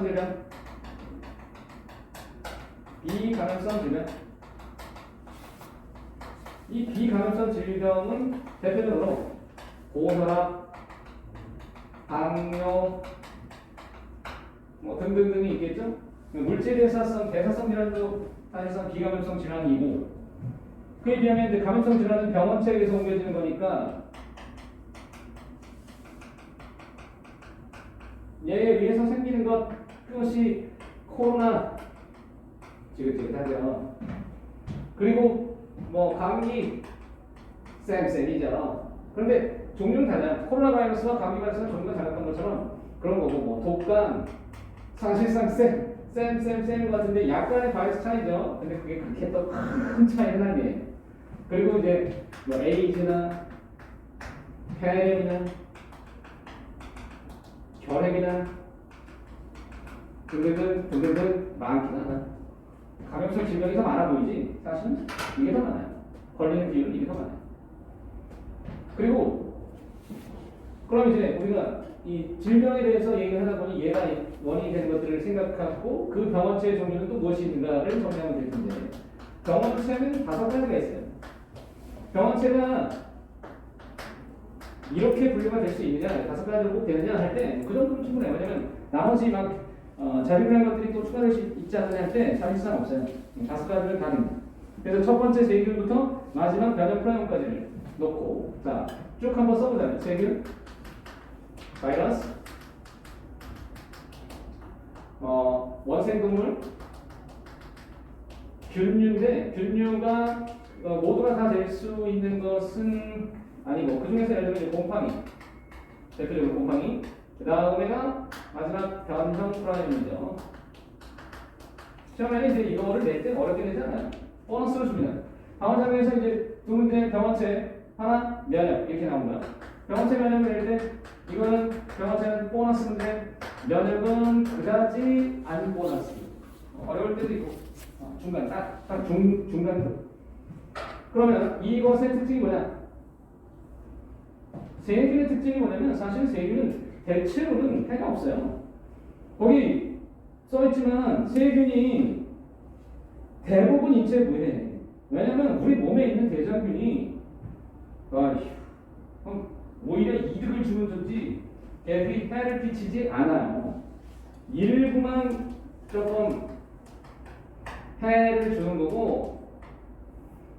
질병. 비감염성 질병. 이 비감염성 질병은 대표적으로 고혈압, 당뇨, 뭐 등등등이 있겠죠. 물질대사성, 대사성 질환도 사실상 비감염성 질환이고, 그에 비하면 이제 감염성 질환은 병원체에서 옮겨지는 거니까 얘에 의해서 생기는 것, 그것이 코로나 지긋지긋하죠. 그리고 뭐 감기 쌤이죠. 그런데 종류는 달라요. 코로나 바이러스와 감기 바이러스는 종류가 달랐던 것처럼 그런 거고, 뭐 독감 사실상 쌤 같은데 약간의 바이러스 차이죠. 근데 그게 그렇게 또 큰 차이는 아니에요. 그리고 이제 뭐 에이즈나 폐렴이나 결핵이나 등등등 많긴 하다. 감염성 질병이 더 많아 보이지 사실은 이게 더 많아요. 걸리는 비율은 이게 더 많아요. 그리고 그럼 이제 우리가 이 질병에 대해서 얘기를 하다 보니 얘가 원인이 되는 것들을 생각하고 그 병원체의 종류는 또 무엇이 있는가를 정리하면 될 텐데, 병원체는 5가지가 있어요. 병원체가 이렇게 분류가 될 수 있느냐, 5가지로 꼭 되느냐 할 때 그 정도는 충분해요. 왜냐면 나머지 막 자료라는 것들이 또 추가될 수 있지 않느냐 할 때 사실상 없어요. 5가지는 다 됩니다. 그래서 첫 번째 세균부터 마지막 변형 프라이온까지를 놓고 자 쭉 한번 써보자면, 세균, 바이러스, 원생동물, 균류인데 균류가 모두가 다 될 수 있는 것은 아니고, 그 중에서 예를 들면 곰팡이, 대표적으로 곰팡이, 그 다음에가 마지막 변형 프라이온이죠. 시험에는 이제 이거를 낼 때 어렵게 내지 않아요. 보너스로 줍니다. 다음 장면에서 이제 두 문제 병원체 하나, 면역 이렇게 나온 거야. 병원체 면역을 낼 때 이거는 병원체는 보너스인데 면역은 그다지 안 보너스. 어려울 때도 있고 중간 중간. 그러면 이것의 특징이 뭐냐? 세균의 특징이 뭐냐면 사실 세균은 대체로는 해가 없어요. 거기 써있지만 세균이 대부분 인체에 무해. 왜냐면 우리 몸에 있는 대장균이 오히려 이득을 주는 존지 애들이 해를 끼치지 않아요. 일부만 조금 해를 주는 거고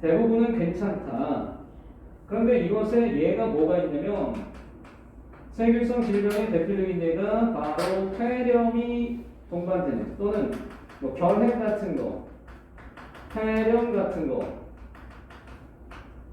대부분은 괜찮다. 그런데 이것에 얘가 뭐가 있냐면, 세균성 질병의 대표적인 예가 바로 폐렴이 동반되는, 또는 뭐 결핵 같은 거, 폐렴 같은 거,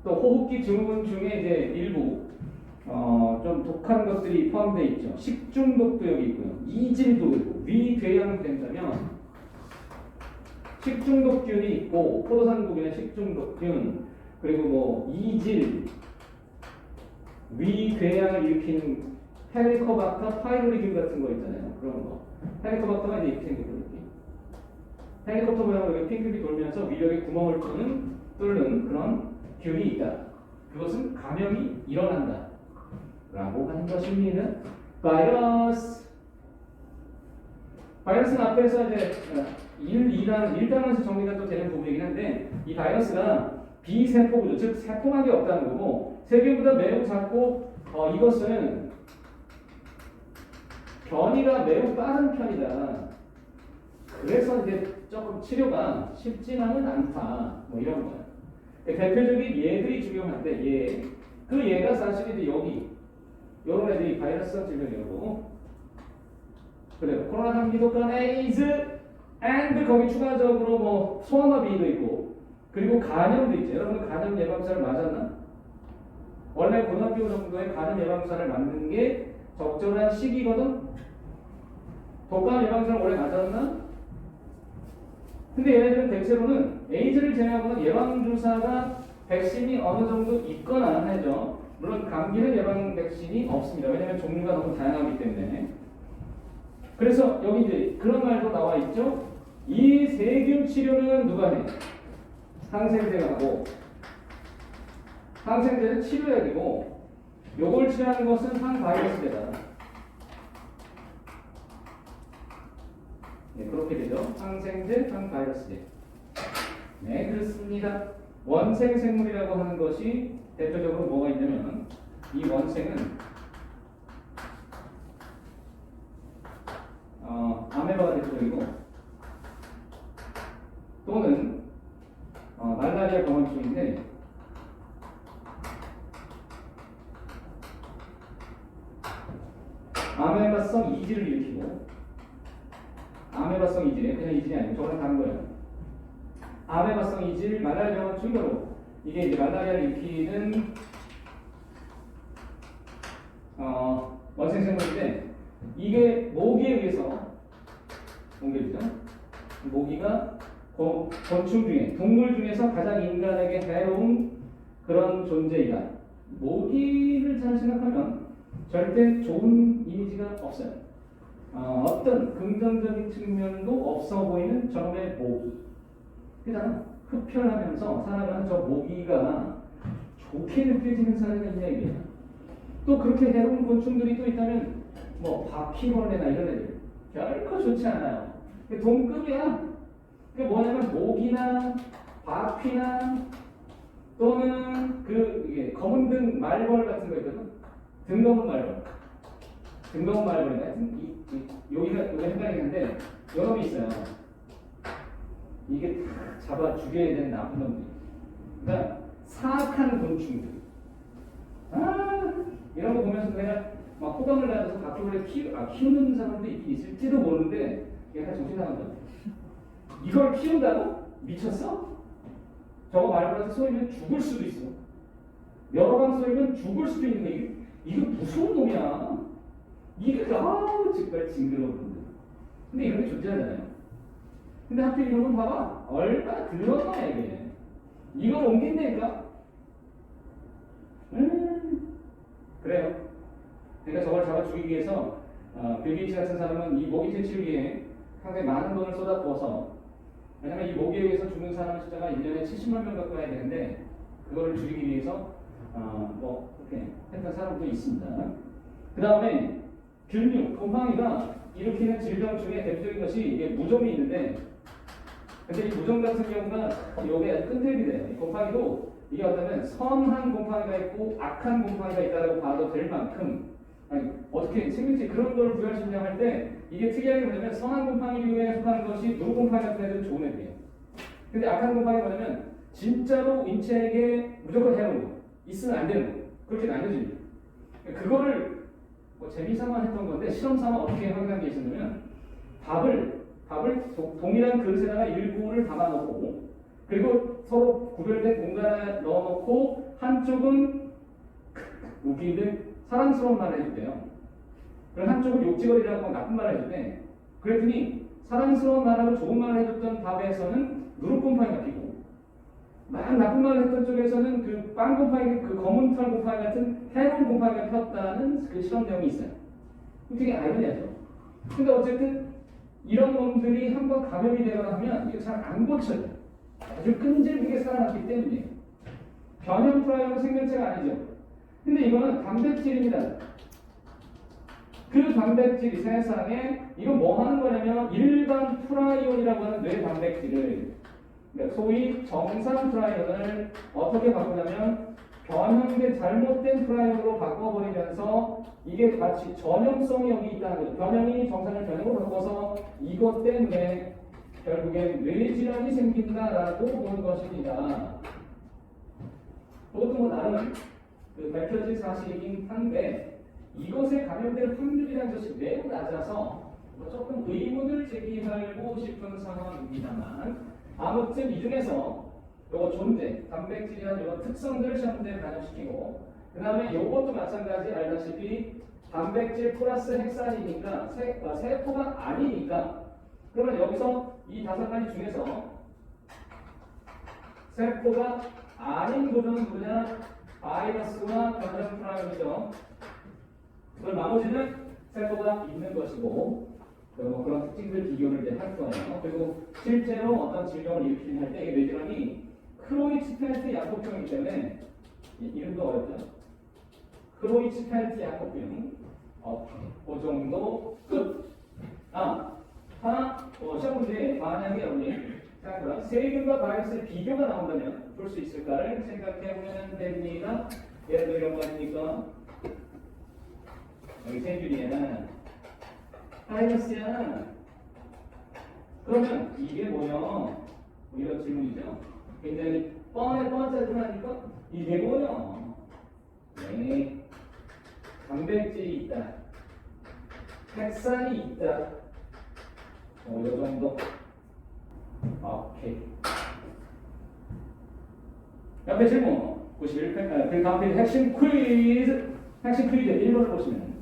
또 호흡기 증후군 중에 이제 일부 좀 독한 것들이 포함되어 있죠. 식중독도 여기 있고요. 이질도 있고, 위궤양 된다면 식중독균이 있고, 포도상국이나 식중독균, 그리고 뭐 이질, 위궤양을 일으키는 헬리코박터 파이로리균 같은 거 있잖아요. 그런 거. 헬리코박터가 이제 이렇게 생기거든요. 헬리콥터 모양으로 여기 핑크빛 돌면서 위력에 구멍을 뚫는 그런 균이 있다. 그것은 감염이 일어난다 라고 하는 것입니다. 바이러스. 바이러스는 앞에서 이제 1단원에서 정리가 또 되는 부분이긴 한데, 이 바이러스가 비세포 구조, 즉 세포막이 없다는 거고, 세균보다 매우 작고 이것은 변이가 매우 빠른 편이다. 그래서 이제 조금 치료가 쉽지만은 않다. 뭐 이런 거예요. 대표적인 얘들이 중요한데, 그 얘가 사실 이제 여기 이런 애들이 바이러스성 질병이고, 그래요. 코로나, 감기, 독감, 에이즈, and 거기 추가적으로 뭐 소아마비도 있고, 그리고 간염도 있죠. 여러분 간염 예방주사를 맞았나? 원래 고등학교 정도에 간염 예방주사를 맞는 게 적절한 시기거든. 독감 예방주사를 원래 맞았나? 근데 얘네들은 대체로는 에이즈를 제외하고는 예방주사가 백신이 어느 정도 있거나 하죠. 물론 감기는 예방 백신이 없습니다. 왜냐하면 종류가 너무 다양하기 때문에. 그래서 여기 이제 그런 말도 나와 있죠. 이 세균 치료는 누가 해? 항생제가 하고, 항생제는 치료약이고, 요걸 치료하는 것은 항바이러스제다. 어떻게 되죠? 항생제, 항바이러스제. 네, 그렇습니다. 원생 생물이라고 하는 것이 대표적으로 뭐가 있냐면 이 원생은 아메바가 대표적이고 또는 말라리아 병원충인데 아메바성 이질을 일으키고 아메바성 이질, 그냥 이질이 아니고 저거랑 다른 거예요. 아메바성 이질, 말라리아 병원충 바로 이게 이제 말라리아를 일으키는 원생 생물인데 이게 모기에 의해서 옮겨지죠. 모기가 곤충 중에 동물 중에서 가장 인간에게 해로운 그런 존재이다. 모기를 잘 생각하면 절대 좋은 이미지가 없어요. 어떤 긍정적인 측면도 없어 보이는 저놈의 모기. 그냥 흡혈하면서 살아가는 저 모기가 좋게 느껴지는 사람이 있냐 이게. 또 그렇게 해로운 곤충들이 또 있다면 뭐 바퀴벌레나 이런 애들 결코 좋지 않아요. 동급이야. 그게 뭐냐면 모기나 바퀴나 또는 이게 검은 등 말벌 같은 거 있거든. 등검은 말벌. 등검은 말벌이 같은 여기가 헷갈리는데 여러 개 있어요. 이게 다 잡아 죽여야 되는 나쁜 놈들. 그러니까 사악한 곤충들. 이런 거 보면서 내가 막 호감을 가져서 바퀴벌레 키우는 사람도 있을지도 모르는데 얘가 정신 나간 거야. 이걸 키운다고? 미쳤어? 저거 말벌한테 쏘이면 죽을 수도 있어. 여러 방 쏘이면 죽을 수도 있는 거야. 이거 무서운 놈이야. 이게 정말 징그러운데. 근데 이런 게 존재하잖아요. 근데 하필 이런 건 봐봐. 얼마나 더러운 거야 이게. 이걸 옮긴다니까? 그래요. 그러니까 저걸 잡아 죽이기 위해서 빌 게이츠 같은 사람은 이 모기 퇴치를 상당히 많은 돈을 쏟아부어서 왜냐면 이 모기에 의해서 죽는 사람 숫자가 1년에 70만 명 가까이 되는데 그거를 줄이기 위해서 그렇게 했던 사람도 있습니다. 그 다음에 균류, 곰팡이가 일으키는 질병 중에 대표적인 것이 이게 무좀이 있는데 근데 이 무좀 같은 경우가 이게 아주 끈질기 돼요. 이 곰팡이도 이게 어쩌면 선한 곰팡이가 있고 악한 곰팡이가 있다고 봐도 될 만큼 어떻게 생명체 그런 걸 구할 수 있냐 할 때 이게 특이한 게 뭐냐면 선한 곰팡이류에 속하는 것이 누룩 곰팡이 같은 애들은 좋은 애들이에요. 근데 악한 곰팡이가 뭐냐면 진짜로 인체에게 무조건 해로운 거 있으면 안 되는 거 그렇게 나뉘어집니다. 그거를 재미삼아 했던 건데 실험삼아 어떻게 확인한 게 있었냐면 밥을 동일한 그릇에다가 일부를 담아놓고 그리고 서로 구별된 공간에 넣어놓고 한쪽은 웃기는데 사랑스러운 말을 해줬대요. 그럼 한쪽은 욕지거리라고 나쁜 말을 해줬대. 그랬더니 사랑스러운 말하고 좋은 말을 해줬던 밥에서는 누룩곰팡이가 피고 막 나쁜 말을 했던 쪽에서는 그 빵곰팡이, 그 검은 털 곰팡이 같은 해로운 곰팡이가 폈다는 그 실험 내용이 있어요. 되게 아이러니하죠. 근데 어쨌든 이런 놈들이 한번 감염이 되거나 하면 이게 잘 안 고쳐요. 아주 끈질기게 살아났기 때문이에요. 변형 프라이온 생명체가 아니죠. 근데 이거는 단백질입니다. 그 단백질이 세상에 이거 뭐 하는 거냐면 일반 프라이온이라고 하는 뇌 단백질을 소위 정상 프라이온을 어떻게 바꾸냐면 변형된 잘못된 프라이온으로 바꿔버리면서 이게 같이 전염성이 여기 있다는 거죠. 변형이 정상을 변형으로 바꿔서 이것 때문에 결국엔 뇌질환이 생긴다라고 보는 것입니다. 그것도 뭐 나름 밝혀진 사실이긴 한데 이것에 감염될 확률이라는 것이 매우 낮아서 조금 의문을 제기하고 싶은 상황입니다만 아무튼 이 중에서 요거 존재, 단백질이라는 이런 특성들을 시험대에 반영시키고 그 다음에 요것도 마찬가지 알다시피 단백질 플러스 핵산이니까 세포가 아니니까 그러면 여기서 이 5가지 중에서 세포가 아닌 부분은 누구냐? 바이러스와 변형 프라이온이죠. 그럼 나머지는 세포가 있는 것이고 그런 특징들 비교를 이제 할 거예요. 그리고 실제로 어떤 질병을 일으키는 할 때 이 뇌질환이 크로이츠펠트 야코병이기 때문에 이름도 어렵죠. 크로이츠펠트 야코병 그 정도 끝. 시험 문제에 만약에 여러분이 자, 그럼 세균과 바이러스의 비교가 나온다면 볼 수 있을까를 생각해 보면 됩니다. 예를 들어 이런 거 아닙니까? 여기 세균이야. 바이러스야. 그러면 이게 뭐냐? 뭐 이런 질문이죠. 굉장히 뻔하지만 하니까 이게 뭐냐? 네. 단백질이 있다. 핵산이 있다. 이 정도. 오케이. 옆에 질문 91편, 그 다음 페이지 핵심 퀴즈 1번을 보시면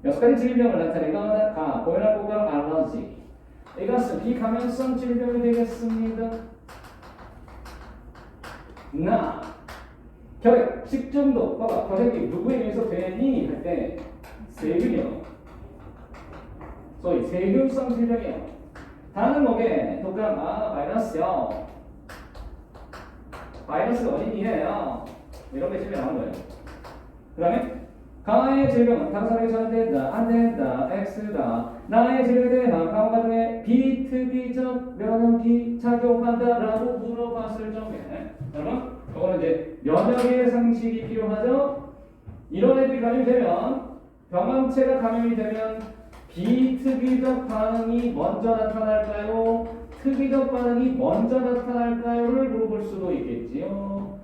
여섯 가지 질병을 나타내거나 고혈압과 알러지. 이것은 비감염성 질병이 되겠습니다. 나 결핵, 식중독, 거세균 누구에 의해서 되니 할 때 세균이요. 소위 세균성 질병이요. 다음은 뭐게? 독감, 바이러스요. 바이러스가 원인이에요. 이런 게 질문 나온 거예요. 그 다음에 가의 질병은 다른 사람에게 전된다, 안 된다, X다. 나의 질병에 대한 다음과 중에 비특이적 면역이 작용한다라고 물어봤을 적에 여러분, 이거는 이제 면역의 상식이 필요하죠. 이런 애들이 감염이 되면 병원체가 감염이 되면 비특이적 반응이 먼저 나타날까요? 특이적 반응이 먼저 나타날까요?를 물어볼 수도 있겠지요.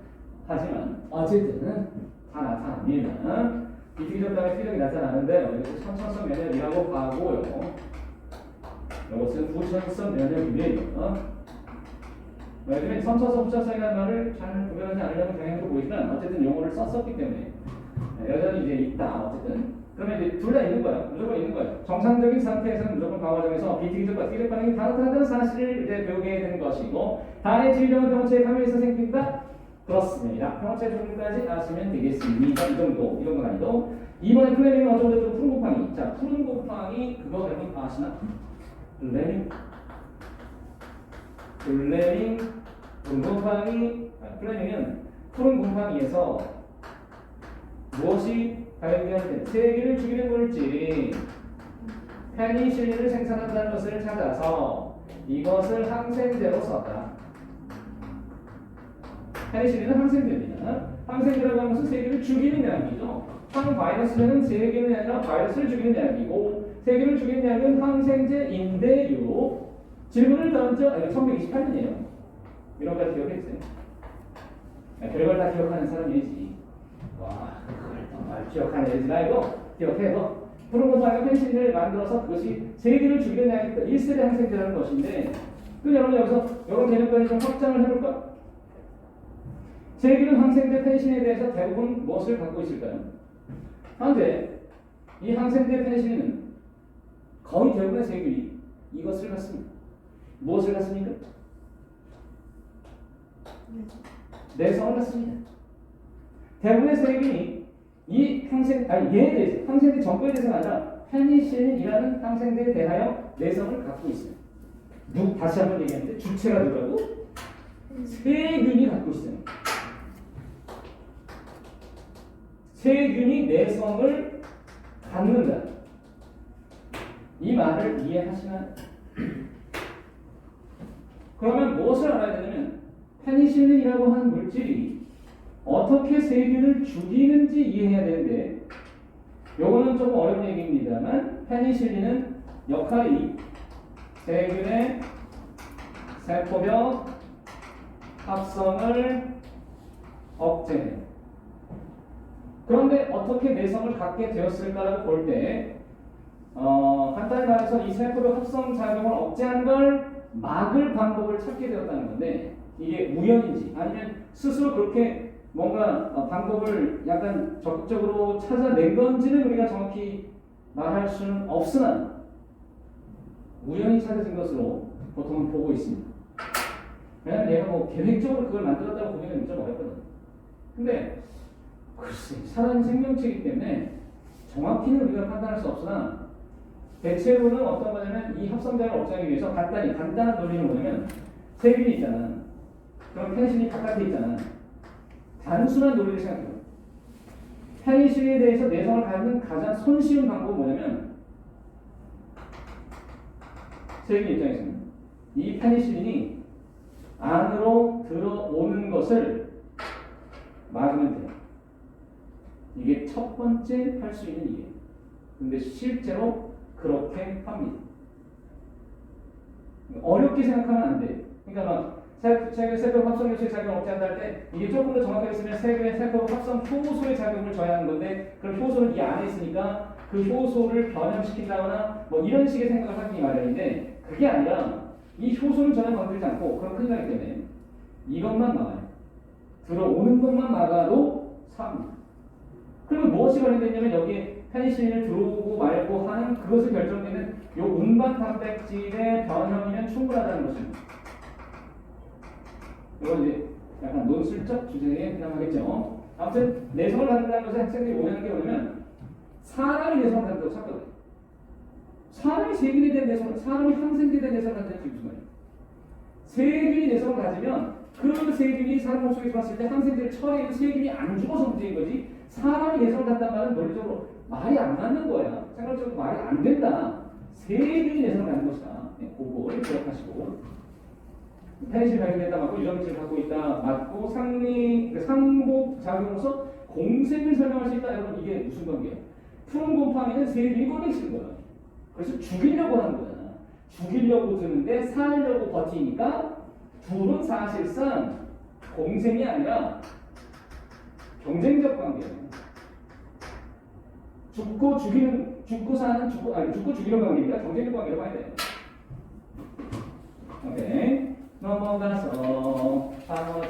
하지만 어쨌든 다 나타납니다. 비특이적 반응이 특이적이 나타나는데요. 이것은 선천성 면역이라고 하고요. 이것은 후천성 면역이에요. 요즘에 선천성, 후천성이라는 말을 잘 구별하지 않으려는 경향도 보이지만 어쨌든 용어를 썼었기 때문에 여전히 이제 있다. 어쨌든 그러면 이제 둘 다 있는 거예요. 무조건 있는 거예요. 정상적인 상태에서는 무조건 과과정에서 비특이적과 특이적 반응이 다 나타난다는 사실을 이제 배우게 되는 것이고 다의 질병은 병원체에 감염해서 생긴다. 그렇습니다. 병원체 종류까지 아시면 되겠습니다. 이 정도 아니도. 이번에 플레밍은 어쩌고저쩌고 푸른 곰팡이. 자, 푸른 곰팡이 그거 여러분 아시나? 플레밍 푸른 곰팡이. 플레밍은 푸른 곰팡이에서 무엇이 발견된 세균을 죽이는 물질 페니실린을 생산한다는 것을 찾아서 이것을 항생제로 썼다. 페니실린은 항생제입니다. 항생제라고 하는 것은 세균을 죽이는 약이죠. 항바이러스는 세균이 아니라 바이러스를 죽이는 약이고 세균을 죽이는 약은 항생제인데요. 질문을 던져 1928년이에요. 이런 거 기억했어요. 별걸 다 기억하는 사람이지. 와, 그걸 정말 기억하는 애지 말고 기억해서 푸른 곰팡이가 페니실린을 만들어서 그것이 세균을 죽이는 약이니까 1세대 항생제라는 것인데 그럼 여러분 여기서 이런 개념까지 좀 확장을 해볼까? 세균은 항생제 페니실린에 대해서 대부분 무엇을 갖고 있을까요? 현재 이 항생제 페니실린은 거의 대부분의 세균이 이것을 갖습니다. 무엇을 갖습니까? 내성을 갖습니다. 대부분의 세균이 이 얘에 대해서 항생제 정보에 대해서가 아니라 페니실린이라는 항생제에 대하여 내성을 갖고 있어요. 다시 한번 얘기하는데 주체가 누구라고? 세균이 갖고 있어요. 세균이 내성을 갖는다. 이 말을 이해하시나요? 그러면 무엇을 알아야 되냐면 페니실린이라고 하는 물질이 어떻게 세균을 죽이는지 이해해야 되는데 요거는 조금 어려운 얘기입니다만 페니실린은 역할이 세균의 세포벽 합성을 억제해요. 그런데 어떻게 내성을 갖게 되었을까라고 볼 때 간단히 말해서 이 세포벽 합성 작용을 억제하는 걸 막을 방법을 찾게 되었다는 건데 이게 우연인지 아니면 스스로 그렇게 뭔가 방법을 약간 적극적으로 찾아낸 건지는 우리가 정확히 말할 수는 없으나 우연히 찾아진 것으로 보통은 보고 있습니다. 왜냐하면 얘가 뭐 계획적으로 그걸 만들었다고 보기는 좀 어렵거든요. 근데 글쎄 살아있는 생명체이기 때문에 정확히는 우리가 판단할 수 없으나 대체로는 어떤 거냐면 이 합성작용을 억제하기 위해서 간단한 논리는 뭐냐면 세균이 있잖아. 그럼 페니실린이 바깥에 있잖아. 단순한 논리를 생각해요. 페니실린에 대해서 내성을 갖는 가장 손쉬운 방법은 뭐냐면 세균 입장에서는 이 페니실린이 안으로 들어오는 것을 막으면 돼요. 이게 첫 번째 할 수 있는 일이에요. 근데 실제로 그렇게 합니다. 어렵게 생각하면 안 돼요. 그러니까 막 세균 합성 요소의 작용을 억제한다 할 때 이게 조금 더 정확하게 쓰면 세균의 세포 합성 효소의 작용을 저해하는 건데 그럼 효소는 이 안에 있으니까 그 효소를 변형시킨다거나 뭐 이런 식의 생각을 하기 마련인데 그게 아니라 이 효소는 전혀 건드리지 않고 그럼 큰일 나기 때문에 이것만 막아요. 들어오는 것만 막아도 삽니다. 그리고 무엇이 관련되냐면 여기에 페니실린을 들어오고 말고 하는 그것을 결정되는 요 운반 단백질의 변형이면 충분하다는 것입니다. 이건 이제 약간 논술적 주제에 해당하겠죠. 아무튼 내성을 갖는다는 것에 학생들이 오해하는 게 뭐냐면 사람이 내성을 갖는다고 찾거든요. 사람이 세균에 대한 내성을, 사람이 항생제에 대한 내성을 갖는다는 게 무슨 말이에요? 세균이 내성을 가지면 그 세균이 사람 몸속에 들어왔을 때 항생제를 처리해도 세균이 안 죽어서 문제인 거지 사람이 내성을 갖는다는 말은 논리적으로 말이 안 맞는 거야. 생각적으로 말이 안 된다. 세균이 내성을 갖는 것이다. 네, 그걸 기억하시고 페니실린 발견했다 맞고 유전체를 갖고 있다 맞고 상복 작용으로서 공생을 설명할 수 있다. 여러분 이게 무슨 관계예요? 푸른 곰팡이는 세균이 꼴뱅이치는 거야. 그래서 죽이려고 하는 거잖아. 죽이려고 드는데 살려고 버티니까 둘은 사실상 공생이 아니라 경쟁적 관계예요. 죽고 죽이는 관계니까 경쟁적 관계로 봐야 돼요. 오케이. 넘어가서 4번